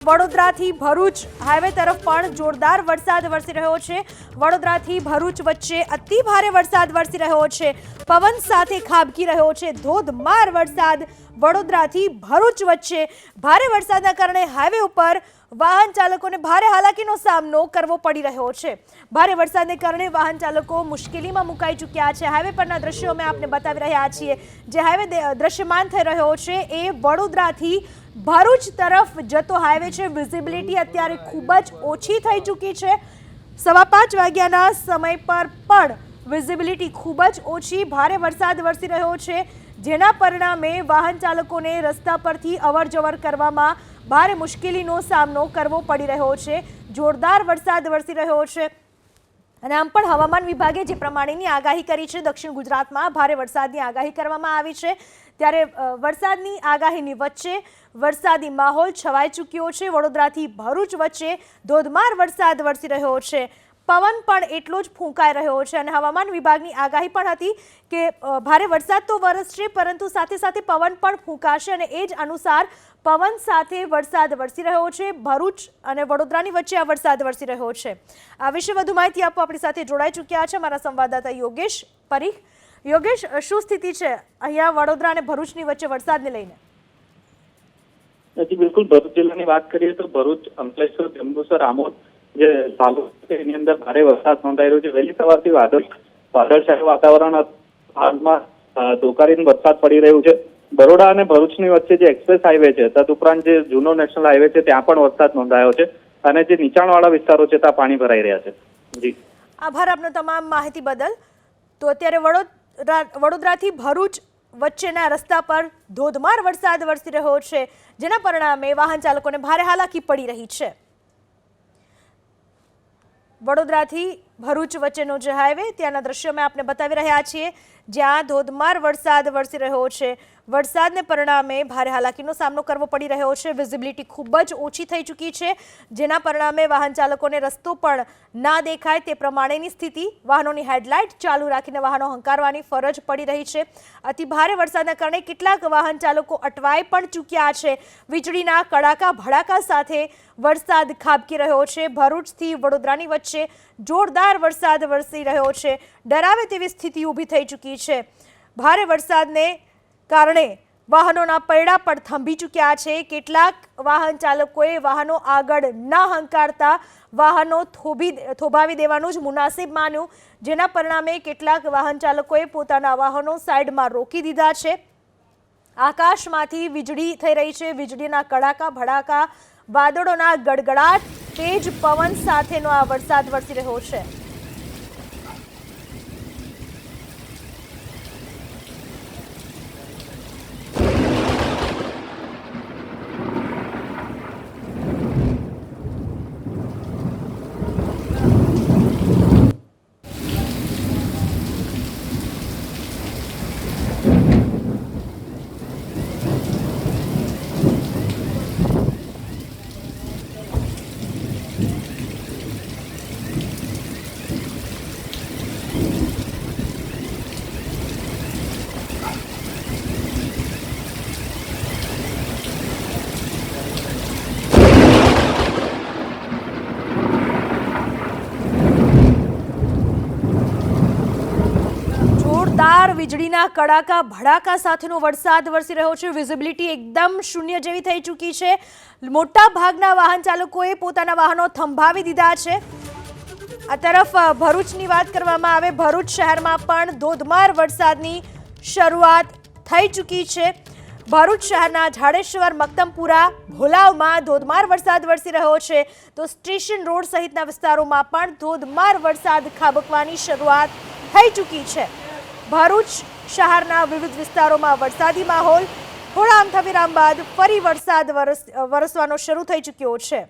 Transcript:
વડોદરાથી ભરૂચ હાઈવે તરફ પણ જોરદાર વરસાદ વરસી રહ્યો છે। વડોદરાથી ભરૂચ વચ્ચે અતિ ભારે વરસાદ વરસી રહ્યો છે। પવન સાથે ખાબકી રહ્યો છે। ધોધમાર વરસાદ વડોદરાથી ભરૂચ વચ્ચે ભારે વરસાદના કારણે હાઈવે ઉપર વાહન ચાલકોને ભારે હાલાકીનો સામનો કરવો પડી રહ્યો છે। ભારે વરસાદને કારણે વાહન ચાલકો મુશ્કેલીમાં મુકાઈ ચૂક્યા છે। હાઈવે પરના દ્રશ્યો અમે આપને બતાવી રહ્યા છીએ। જે હાઈવે દ્રશ્યમાન થઈ રહ્યો છે એ વડોદરાથી ભરૂચ તરફ જતો હાઈવે છે। વિઝિબિલિટી અત્યારે ખૂબ જ ઓછી થઈ ચૂકી છે। 5:15 વાગ્યાના સમય પર પણ વિઝિબિલિટી ખૂબ જ ઓછી। ભારે વરસાદ વરસી રહ્યો છે જેના પરિણામે વાહન ચાલકોને રસ્તા પરથી અવરજવર કરવામાં ભારે મુશ્કેલીનો સામનો કરવો પડી રહ્યો છે। જોરદાર વરસાદ વરસી રહ્યો છે અને આમ પણ હવામાન વિભાગે જે પ્રમાણેની આગાહી કરી છે, દક્ષિણ ગુજરાતમાં ભારે વરસાદની આગાહી કરવામાં આવી છે। ત્યારે વરસાદની આગાહીની વચ્ચે વરસાદી માહોલ છવાઈ ચૂક્યો છે। વડોદરાથી ભરૂચ વચ્ચે ધોધમાર વરસાદ વરસી રહ્યો છે। પવન પણ એટલો જ ફૂંકાઈ રહ્યો છે અને હવામાન વિભાગની આગાહી પણ હતી કે ભારે વરસાદ તો વરસશે પરંતુ સાથે સાથે પવન પણ ફૂંકાશે અને એ જ અનુસાર પવન સાથે વરસાદ વરસી રહ્યો છે। ભરૂચ અને વડોદરાની વચ્ચે આ વરસાદ વરસી રહ્યો છે। આ વિશે વધુ માહિતી આપવા આપણી સાથે જોડાઈ ચૂક્યા છે અમારા સંવાદદાતા યોગેશ પરીખ। યોગેશ, શું સ્થિતિ છે અહીંયા વડોદરા અને ભરૂચની વચ્ચે વરસાદને લઈને? જી બિલકુલ, ભરૂચ જિલ્લાની વાત કરીએ તો ભરૂચ, અંકલેશ્વર, જંબુસર, આમોદ જે તાલુકા છે એની અંદર ભારે વરસાદ નોંધાઈ રહ્યો છે। વહેલી સવારથી વાદળછાયું વાતાવરણ હાલમાં ધોકારીને વરસાદ પડી રહ્યું છે। બરોડા અને ભરૂચની વચ્ચે જે એક્સપ્રેસ હાઈવે છે, તદુપરાંત જે જૂનો નેશનલ હાઈવે છે ત્યાં પણ વરસાદ નોંધાયો છે અને જે નીચાણવાળા વિસ્તારો છે ત્યાં પાણી ભરાઈ રહ્યા છે। જી આભાર આપનો તમામ માહિતી બદલ। તો અત્યારે વડોદરાથી ભરૂચ વચ્ચેના રસ્તા પર ધોધમાર વરસાદ વરસી રહ્યો છે જેના પરિણામે વાહન ચાલકોને ભારે હાલાકી પડી રહી છે। વડોદરાથી ભરૂચ વચ્ચેનો જે હાઈવે ત્યાંના દ્રશ્યો અમે આપને બતાવી રહ્યા છીએ જ્યાં ધોધમાર વરસાદ વરસી રહ્યો છે। વરસાદને પરિણામે ભારે હાલાકીનો સામનો કરવો પડી રહ્યો છે। વિઝિબિલિટી ખૂબ જ ઓછી થઈ ચૂકી છે જેના પરિણામે વાહન ચાલકોને રસ્તો પણ ના દેખાય તે પ્રમાણેની સ્થિતિ। વાહનોની હેડલાઇટ ચાલુ રાખીને વાહનો હંકારવાની ફરજ પડી રહી છે। અતિ ભારે વરસાદના કારણે કેટલાક વાહન ચાલકો અટવાઈ પણ ચૂક્યા છે। વીજળીના કડાકા ભડાકા સાથે વરસાદ ખાબકી રહ્યો છે। ભરૂચથી વડોદરાની વચ્ચે જોરદાર વરસાદ વરસી રહ્યો છે। ડરાવે તેવી સ્થિતિ ઊભી થઈ ચૂકી છે। ભારે વરસાદને કારણે વાહનોના પૈડા પણ થંભી ચૂક્યા છે। કેટલાક વાહન ચાલકોએ વાહનો આગળ ન હંકારતા વાહનો થોભાવી દેવાનું જ મુનાસિબ માન્યું જેના પરિણામે કેટલાક વાહન ચાલકોએ પોતાના વાહનો સાઈડમાં રોકી દીધા છે। આકાશમાંથી વીજળી થઈ રહી છે। વીજળીના કડાકા ભડાકા, વાદળોના ગડગડાટ, તેજ પવન સાથેનો આ વરસાદ વરસી રહ્યો છે। વીજળીના કડાકા ભડાકા સાથેનો વરસાદ વરસી રહ્યો છે। વિઝિબિલિટી એકદમ શૂન્ય જેવી થઈ ચૂકી છે। મોટા ભાગના વાહન ચાલકોએ પોતાના વાહનો થંભાવી દીધા છે। આ તરફ ભરૂચની વાત કરવામાં આવે, ભરૂચ શહેરમાં પણ ધોધમાર વરસાદની શરૂઆત થઈ ચૂકી છે। ભરૂચ શહેરના ઝાડેશ્વર, મક્તમપુરા, ભોલાવમાં ધોધમાર વરસાદ વરસી રહ્યો છે તો સ્ટેશન રોડ સહિતના વિસ્તારોમાં પણ ધોધમાર વરસાદ ખાબકવાની શરૂઆત થઈ ચૂકી છે। ભરૂચ શહેરના વિવિધ વિસ્તારોમાં વરસાદી માહોલ, થોડા અમથા વિરામ બાદ ફરી વરસાદ વરસવાનો શરૂ થઈ ચૂક્યો છે।